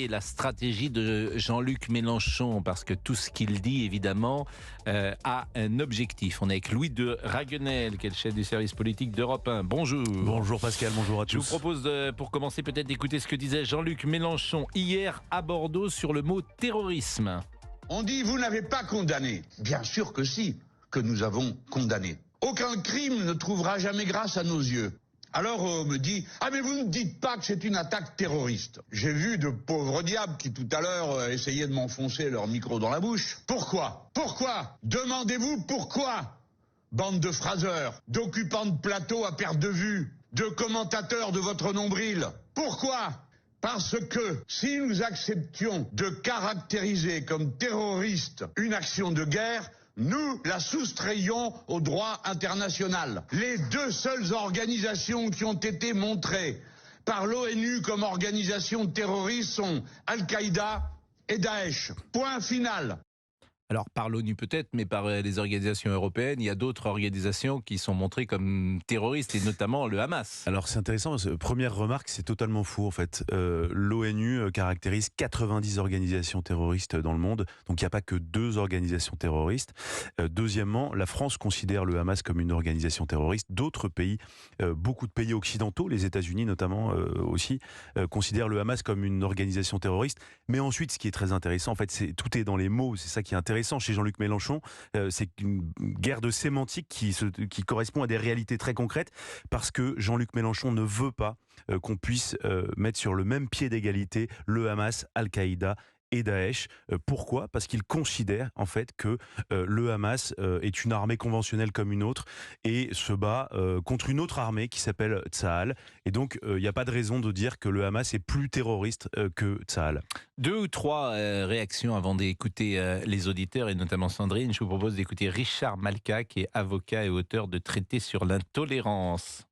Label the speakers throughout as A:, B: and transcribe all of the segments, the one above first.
A: Et la stratégie de Jean-Luc Mélenchon, parce que tout ce qu'il dit, évidemment, a un objectif. On est avec Louis de Raguenel, qui est le chef du service politique d'Europe 1. Bonjour.
B: Bonjour Pascal, bonjour à tous.
A: Je vous propose, pour commencer, peut-être d'écouter ce que disait Jean-Luc Mélenchon hier à Bordeaux sur le mot terrorisme.
C: On dit, vous n'avez pas condamné. Bien sûr que si, que nous avons condamné. Aucun crime ne trouvera jamais grâce à nos yeux. Alors on me dit, ah mais vous ne dites pas que c'est une attaque terroriste. J'ai vu de pauvres diables qui tout à l'heure essayaient de m'enfoncer leur micro dans la bouche. Pourquoi ? Pourquoi ? Demandez-vous pourquoi ? Bande de phraseurs, d'occupants de plateau à perte de vue, de commentateurs de votre nombril. Pourquoi ? Parce que si nous acceptions de caractériser comme terroriste une action de guerre, nous la soustrayons au droit international. Les deux seules organisations qui ont été montrées par l'ONU comme organisations terroristes sont Al-Qaïda et Daesh. Point final.
A: Alors, par l'ONU peut-être, mais par les organisations européennes, il y a d'autres organisations qui sont montrées comme terroristes, et notamment le Hamas.
B: Alors c'est intéressant, parce que, première remarque, c'est totalement faux en fait. L'ONU caractérise 90 organisations terroristes dans le monde, donc il n'y a pas que 2 organisations terroristes. Deuxièmement, la France considère le Hamas comme une organisation terroriste. D'autres pays, beaucoup de pays occidentaux, les États-Unis notamment aussi, considèrent le Hamas comme une organisation terroriste. Mais ensuite, ce qui est très intéressant, en fait, tout est dans les mots, c'est ça qui est intéressant chez Jean-Luc Mélenchon, c'est une guerre de sémantique qui correspond à des réalités très concrètes, parce que Jean-Luc Mélenchon ne veut pas qu'on puisse mettre sur le même pied d'égalité le Hamas, Al-Qaïda et Daesh. Pourquoi ? Parce qu'il considère en fait que le Hamas est une armée conventionnelle comme une autre et se bat contre une autre armée qui s'appelle Tsahal. Et donc il n'y a pas de raison de dire que le Hamas est plus terroriste que Tsahal.
A: 2 ou 3 réactions avant d'écouter les auditeurs, et notamment Sandrine. Je vous propose d'écouter Richard Malka, qui est avocat et auteur de traités sur l'intolérance.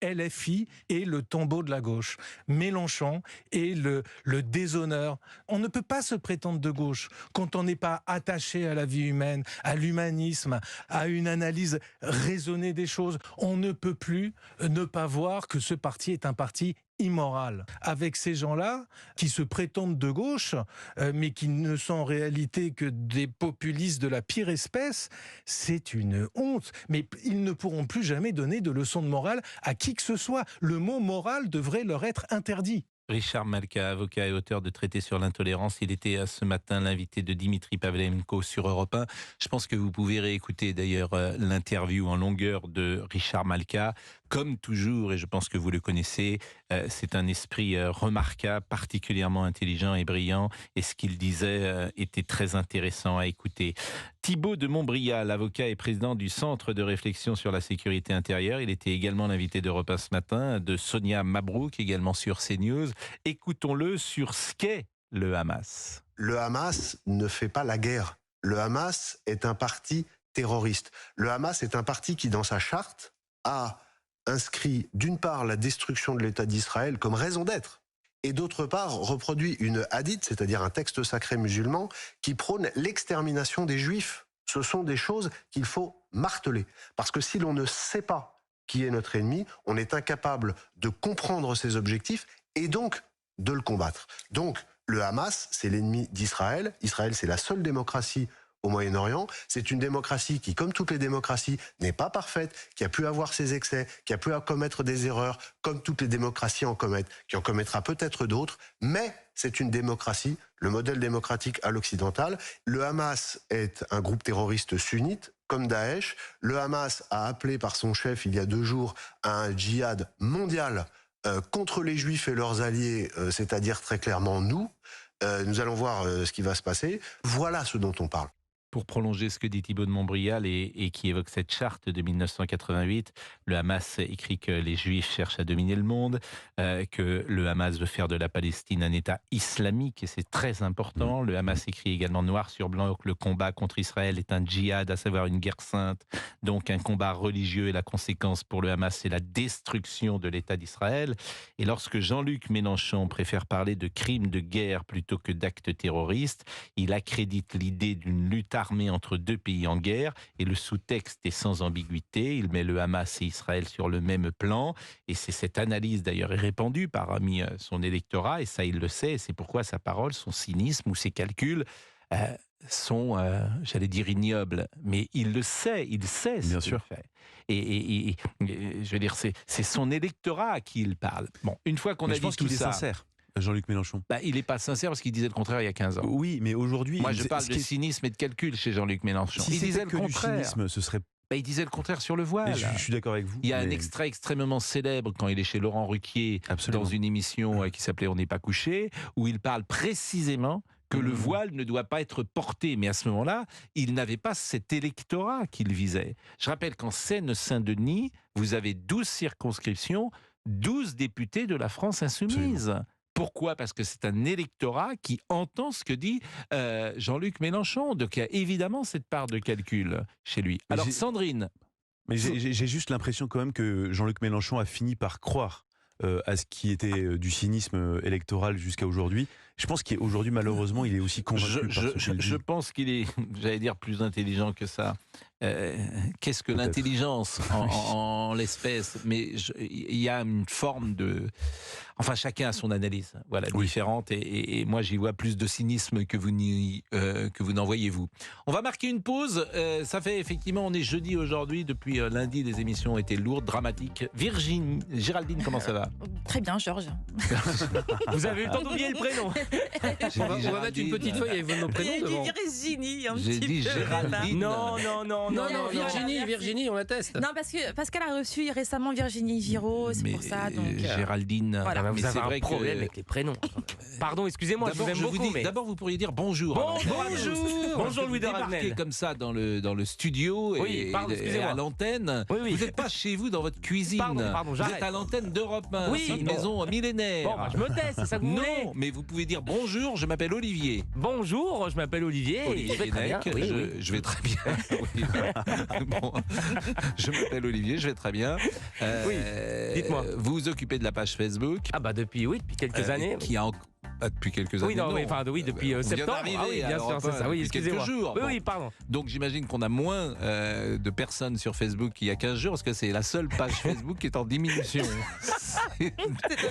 D: LFI est le tombeau de la gauche. Mélenchon est le déshonneur. On ne peut pas se prétendre de gauche quand on n'est pas attaché à la vie humaine, à l'humanisme, à une analyse raisonnée des choses. On ne peut plus ne pas voir que ce parti est un parti immoral. Avec ces gens-là, qui se prétendent de gauche, mais qui ne sont en réalité que des populistes de la pire espèce, c'est une honte. Mais ils ne pourront plus jamais donner de leçons de morale à qui que ce soit. Le mot moral devrait leur être interdit.
A: Richard Malka, avocat et auteur de traités sur l'intolérance. Il était ce matin l'invité de Dimitri Pavlenko sur Europe 1. Je pense que vous pouvez réécouter d'ailleurs l'interview en longueur de Richard Malka. Comme toujours, et je pense que vous le connaissez, c'est un esprit remarquable, particulièrement intelligent et brillant. Et ce qu'il disait était très intéressant à écouter. Thibault de Montbrial, avocat et président du Centre de réflexion sur la sécurité intérieure. Il était également l'invité d'Europe 1 ce matin, de Sonia Mabrouk, également sur CNews. Écoutons-le sur ce qu'est le Hamas.
E: Le Hamas ne fait pas la guerre. Le Hamas est un parti terroriste. Le Hamas est un parti qui, dans sa charte, a inscrit d'une part la destruction de l'État d'Israël comme raison d'être, et d'autre part reproduit une hadith, c'est-à-dire un texte sacré musulman, qui prône l'extermination des Juifs. Ce sont des choses qu'il faut marteler. Parce que si l'on ne sait pas qui est notre ennemi, on est incapable de comprendre ses objectifs et donc de le combattre. Donc le Hamas, c'est l'ennemi d'Israël. Israël, c'est la seule démocratie au Moyen-Orient. C'est une démocratie qui, comme toutes les démocraties, n'est pas parfaite, qui a pu avoir ses excès, qui a pu commettre des erreurs, comme toutes les démocraties en commettent, qui en commettra peut-être d'autres, mais c'est une démocratie, le modèle démocratique à l'occidental. Le Hamas est un groupe terroriste sunnite, comme Daesh. Le Hamas a appelé par son chef, il y a 2 jours, à un djihad mondial contre les Juifs et leurs alliés, c'est-à-dire très clairement nous. Nous allons voir ce qui va se passer. Voilà ce dont on parle.
A: Pour prolonger ce que dit Thibault de Montbrial et qui évoque cette charte de 1988, le Hamas écrit que les Juifs cherchent à dominer le monde, que le Hamas veut faire de la Palestine un État islamique, et c'est très important. Le Hamas écrit également noir sur blanc que le combat contre Israël est un djihad, à savoir une guerre sainte, donc un combat religieux, et la conséquence pour le Hamas, c'est la destruction de l'État d'Israël. Et lorsque Jean-Luc Mélenchon préfère parler de crimes de guerre plutôt que d'actes terroristes, il accrédite l'idée d'une lutte armée armée entre deux pays en guerre, et le sous-texte est sans ambiguïté. Il met le Hamas et Israël sur le même plan, et c'est cette analyse d'ailleurs est répandue parmi son électorat, et ça il le sait, et c'est pourquoi sa parole, son cynisme ou ses calculs sont, j'allais dire, ignobles, mais il le sait, il sait ce
B: Bien
A: qu'il
B: sûr.
A: fait. Et je veux dire, c'est son électorat à qui il parle. Bon, une fois qu'on
B: Mais
A: a
B: je
A: dit
B: pense
A: tout
B: qu'il est
A: ça,
B: sincère, Jean-Luc Mélenchon.
A: il n'est pas sincère parce qu'il disait le contraire il y a 15 ans.
B: Oui, mais aujourd'hui...
A: Moi, je
B: ce
A: parle
B: qui
A: de
B: est-
A: cynisme et de calcul chez Jean-Luc Mélenchon.
B: Si
A: il disait
B: c'était
A: le
B: que du
A: contraire.
B: cynisme, ce serait...
A: Il disait le contraire sur le voile.
B: Mais je suis d'accord avec vous.
A: Il y a un
B: mais-
A: extrait extrêmement célèbre quand il est chez Laurent Ruquier
B: Absolument.
A: dans une émission qui s'appelait On n'est pas couché, où il parle précisément que le voile ne doit pas être porté. Mais à ce moment-là, il n'avait pas cet électorat qu'il visait. Je rappelle qu'en Seine-Saint-Denis, vous avez 12 circonscriptions, 12 députés de la France insoumise. Pourquoi ? Parce que c'est un électorat qui entend ce que dit Jean-Luc Mélenchon. Donc il y a évidemment cette part de calcul chez lui.
B: Mais
A: Alors
B: j'ai-
A: Sandrine,
B: Mais j'ai juste l'impression quand même que Jean-Luc Mélenchon a fini par croire à ce qui était du cynisme électoral jusqu'à aujourd'hui. Je pense qu'aujourd'hui, malheureusement, il est aussi convaincu par ce qu'il
A: je
B: dit.
A: pense qu'il est, j'allais dire, plus intelligent que ça. Qu'est-ce que
B: Peut-être.
A: l'intelligence en l'espèce ? Mais il y a une forme de... Enfin, chacun a son analyse, voilà,
B: Oui.
A: différente. Et moi, j'y vois plus de cynisme que vous n'en voyez, vous. On va marquer une pause. Ça fait effectivement, on est jeudi aujourd'hui. Depuis lundi, les émissions ont été lourdes, dramatiques. Géraldine, comment ça va ?
F: Très bien, Georges.
G: Vous avez eu le temps d'oublier le prénom.
A: J'ai
H: On va mettre une petite feuille avec nos
F: Il y
H: prénoms
F: a
H: devant.
F: dit Virginie un
A: J'ai
F: petit
A: dit
F: peu.
A: Géraldine.
G: Non, non, non,
H: Non,
G: non,
H: non,
G: non.
H: Virginie,
F: merci.
H: Virginie, on atteste.
F: Non, parce qu'elle a reçu récemment Virginie Giraud, c'est
A: Mais,
F: pour ça. Donc,
A: Géraldine,
F: voilà.
A: mais
G: Vous
A: c'est
G: avez
A: vrai
G: un problème
A: que...
G: avec les prénoms. Pardon, excusez-moi, je vous aime beaucoup, mais...
A: D'abord, vous pourriez dire bonjour. alors.
G: Bonjour. Bonjour, Louis de
A: Débarquez
G: Ravenel.
A: comme ça dans le studio
G: Oui,
A: et,
G: pardon,
A: et
G: excusez-moi.
A: à l'antenne.
G: Oui, oui.
A: Vous n'êtes pas chez vous dans votre cuisine.
G: Pardon,
A: vous
G: j'arrête.
A: êtes à l'antenne d'Europe 1.
G: Oui,
A: c'est une
G: non.
A: maison millénaire.
G: Bon, bah, je me tais, c'est ça que vous voulez.
A: Non, mais vous pouvez dire bonjour, je m'appelle Olivier.
G: Bonjour, je m'appelle Olivier. et
A: Olivier
G: je vais très bien.
A: Keinec,
G: Oui, oui.
A: je vais très bien. Oui. Bon, je m'appelle Olivier, je vais très bien.
G: Oui, dites-moi.
A: Vous vous occupez de la page Facebook.
G: Ah bah depuis quelques années.
A: Qui a depuis quelques années.
G: Oui, non, oui, pardon, oui, depuis
A: Vous venez
G: septembre.
A: d'arriver
G: Ah oui,
A: à
G: bien sûr,
A: Europe
G: c'est
A: 1
G: ça. Oui,
A: depuis quelques
G: excusez-moi.
A: jours.
G: Oui,
A: Bon.
G: oui, pardon.
A: Donc j'imagine qu'on a moins de personnes sur Facebook qu'il y a 15 jours, parce que c'est la seule page Facebook qui est en diminution.
F: c'est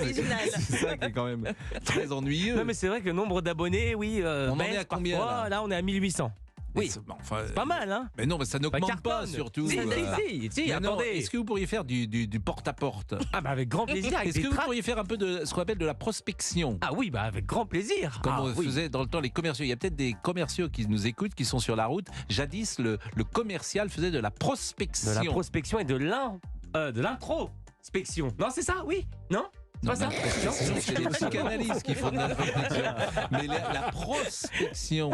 F: original.
A: C'est ça qui est quand même très ennuyeux.
G: Non, mais c'est vrai que le nombre d'abonnés, oui,
A: On en
G: baisse
A: est à combien,
G: parfois. Là, on est à 1800.
A: Mais
G: Oui,
A: c'est- bon, enfin,
G: pas mal, hein.
A: Mais non, mais ça n'augmente
G: cartonne.
A: pas surtout.
G: Si, si,
A: Mais non,
G: attendez.
A: est-ce que vous pourriez faire du porte-à-porte?
G: Ah bah avec grand plaisir. Avec
A: Est-ce
G: des
A: que vous
G: tracts.
A: pourriez faire un peu de ce qu'on appelle de la prospection?
G: Ah oui, bah avec grand plaisir.
A: Comme
G: Ah
A: on
G: oui.
A: faisait dans le temps les commerciaux. Il y a peut-être des commerciaux qui nous écoutent, qui sont sur la route. Jadis, le commercial faisait de la prospection.
G: De la prospection et de l'introspection. Non, c'est ça, oui. Non, c'est
A: Non,
G: pas ça.
A: la prospection, c'est les psychanalystes qui font de la prospection. Mais la prospection,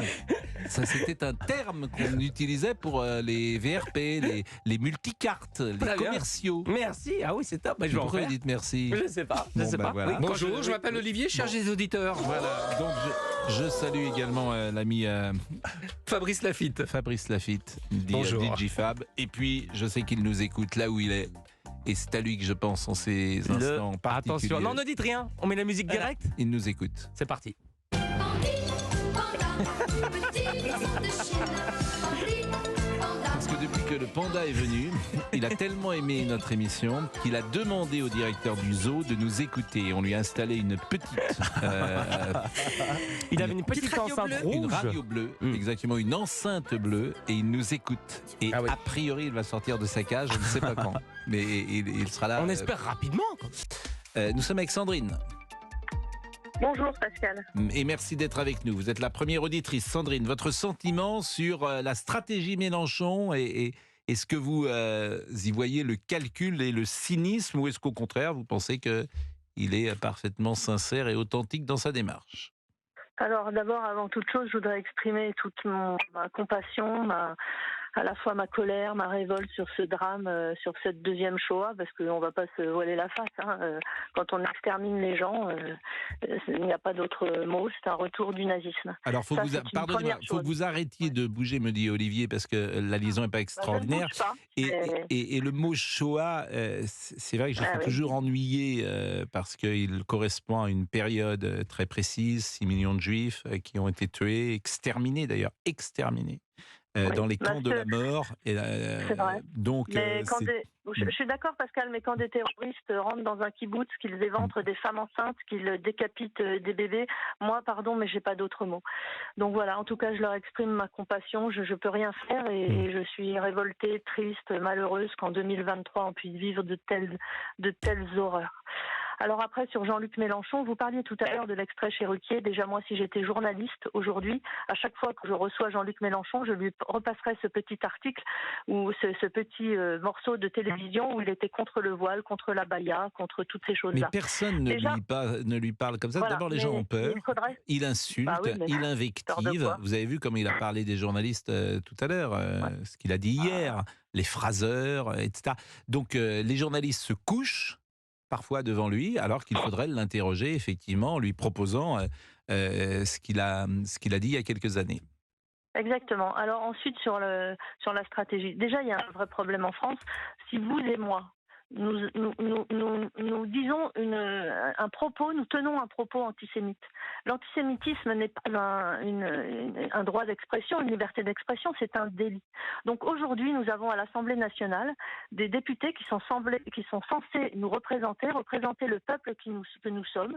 A: ça c'était un terme qu'on utilisait pour les VRP, les multicartes, les
G: Très bien.
A: commerciaux.
G: Merci. Ah oui, c'est top. Bah, je vais en
A: Pourquoi vous
G: faire.
A: dites merci?
G: Je sais pas. Je
A: Bon,
G: sais
A: bah,
G: pas.
A: voilà.
G: Oui, quand
H: Bonjour, je m'appelle Olivier, cherche des auditeurs.
A: Voilà, donc je salue également l'ami
H: Fabrice Lafitte.
A: Fabrice Lafitte, dit
H: Bonjour.
A: DJ Fab. Et puis, je sais qu'il nous écoute là où il est. Et c'est à lui que je pense en ces instants particuliers.
G: Attention, non, ne dites rien. On met la musique directe.
A: Il nous écoute.
G: C'est parti.
A: Parce que depuis que le panda est venu, il a tellement aimé notre émission qu'il a demandé au directeur du zoo de nous écouter. On lui a installé une petite...
G: Il avait une petite
F: radio
G: enceinte
F: bleue.
G: rouge.
A: Une radio bleue,
G: Mm.
A: exactement, une enceinte bleue, et il nous écoute. Et
G: Ah oui.
A: a priori, il va sortir de sa cage, je ne sais pas quand, mais il sera là.
G: On espère rapidement. quoi.
A: Nous sommes avec Sandrine,
I: Bonjour Pascal.
A: et merci d'être avec nous. Vous êtes la première auditrice. Sandrine, votre sentiment sur la stratégie Mélenchon, et est-ce que vous y voyez le calcul et le cynisme, ou est-ce qu'au contraire, vous pensez qu'il est parfaitement sincère et authentique dans sa démarche?
I: Alors d'abord, avant toute chose, je voudrais exprimer toute ma compassion, à la fois ma colère, ma révolte sur ce drame, sur cette deuxième Shoah, parce qu'on ne va pas se voiler la face. Quand on extermine les gens, il n'y a pas d'autre mot, c'est un retour du nazisme.
A: Alors,
I: Ça, c'est une
A: pardonnez-moi,
I: première
A: faut que
I: chose.
A: vous arrêtiez de bouger, me dit Olivier, parce que la liaison n'est pas extraordinaire.
I: Je ne bouge pas, mais-
A: Et le mot Shoah, c'est vrai que je suis
I: oui.
A: toujours ennuyé parce qu'il correspond à une période très précise, 6 millions de juifs qui ont été tués, exterminés d'ailleurs, exterminés.
I: Oui,
A: dans les camps
I: parce
A: de
I: que-
A: la mort. Et,
I: C'est vrai.
A: donc,
I: Mais quand
A: c'est-
I: je suis d'accord, Pascal, mais quand des terroristes rentrent dans un kibbutz, qu'ils éventrent des femmes enceintes, qu'ils décapitent des bébés, moi, pardon, mais j'ai pas d'autre mot. Donc voilà, en tout cas, je leur exprime ma compassion. Je peux rien faire et je suis révoltée, triste, malheureuse qu'en 2023 on puisse vivre de telles horreurs. Alors après, sur Jean-Luc Mélenchon, vous parliez tout à l'heure de l'extrait chez Ruquier. Déjà, moi, si j'étais journaliste aujourd'hui, à chaque fois que je reçois Jean-Luc Mélenchon, je lui repasserai ce petit article ou ce petit morceau de télévision où il était contre le voile, contre la baya, contre toutes ces
A: mais
I: choses-là.
A: personne
I: Déjà-
A: ne lui parle comme ça.
I: Voilà,
A: D'abord, les
I: mais
A: gens ont peur.
I: il faudrait...
A: Il insulte,
I: Bah oui, mais
A: il
I: peur de
A: invective.
I: quoi
A: Vous avez vu comment il a parlé des journalistes tout à l'heure, ce qu'il a dit hier, les phraseurs, etc. Donc les journalistes se couchent parfois devant lui, alors qu'il faudrait l'interroger effectivement en lui proposant ce qu'il a dit il y a quelques années.
I: Exactement. Alors ensuite, sur la stratégie. Déjà, il y a un vrai problème en France. Si vous et moi, nous disons un propos, nous tenons un propos antisémite. L'antisémitisme n'est pas un droit d'expression, une liberté d'expression, c'est un délit. Donc aujourd'hui, nous avons à l'Assemblée nationale des députés qui sont censés nous représenter le peuple que nous sommes,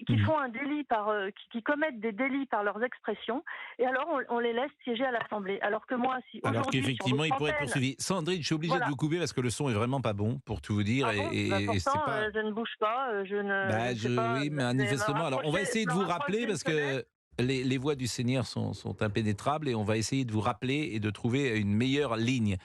I: qui font un délit qui commettent des délits par leurs expressions, et alors on les laisse siéger à l'Assemblée. Alors que moi, si
A: Alors
I: aujourd'hui,
A: qu'effectivement, il
I: sur
A: pourrait être
I: votre
A: poursuivi. Sandrine, je suis obligé
I: Voilà.
A: de vous couper parce que le son est vraiment pas bon, pour tout vous dire.
I: Ah bon
A: et c'est
I: pourtant,
A: pas...
I: je ne bouge pas, je ne.
A: Bah,
I: je sais pas,
A: oui,
I: je
A: mais
I: vais me
A: manifestement. Alors, on va
I: rapprocher-
A: essayer de
I: me
A: vous
I: rapprocher
A: rappeler
I: d'une
A: parce
I: fenêtre.
A: que les voix du Seigneur sont impénétrables et on va essayer de vous rappeler et de trouver une meilleure ligne.